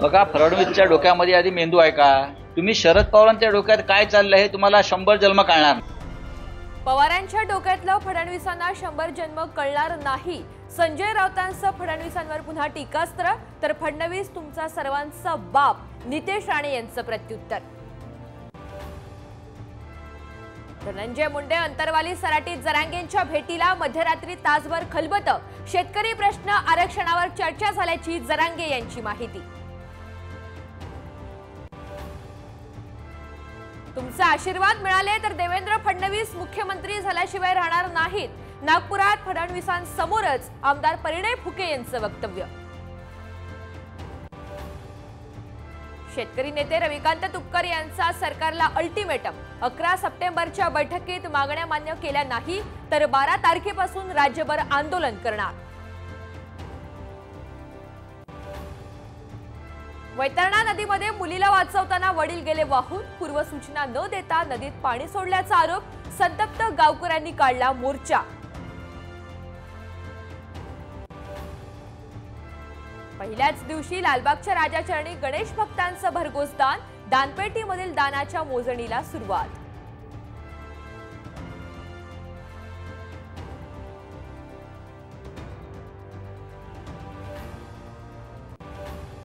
बघा, फडणवीसच्या डोक्यामध्ये आधी मेंदू आहे का? तुम्ही शरद पवारांच्या डोक्यात काय चाललंय हे तुम्हाला 100 जन्म कळणार. पवारांच्या डोक्यातलं फडणवीसांना 100 जन्म कळणार नाही. संजय राऊतांचं फडणवीसांवर पुन्हा टीकास्त्र, तर फडणवीस तुमचा सर्वांचा बाप. नितेश राणे यांचं प्रत्युत्तर. धनंजय मुंडे अंतरवाली सराटीत जरांगेंच्या भेटीला मध्यरात्री तासभर खलबत. शेतकरी प्रश्न आरक्षणावर चर्चा झाल्याची जरांगे यांची माहिती. तुमचे आशीर्वाद मिळाले तर देवेंद्र फडणवीस मुख्यमंत्री झाल्याशिवाय राहणार नाहीत. नागपुरात फडणवीसांसमोरच आमदार परिणय फुके यांचं वक्तव्य. शेतकरी नेते रविकांत तुपकर यांचा सरकारला अल्टिमेटम. 11 सप्टेंबरच्या बैठकीत मागण्या मान्य केल्या नाही तर 12 तारखेपासून राज्यभर आंदोलन करणार. वैतरणा नदीमध्ये मुलीला वाचवताना वडील गेले वाहून. पूर्वसूचना न देता नदीत पाणी सोडल्याचा आरोप. संतप्त गावकऱ्यांनी काढला मोर्चा. पहिल्याच दिवशी लालबागच्या राजाचरणी गणेश भक्तांचं भरघोस दान. दानपेटीमधील दानाच्या मोजणीला सुरुवात.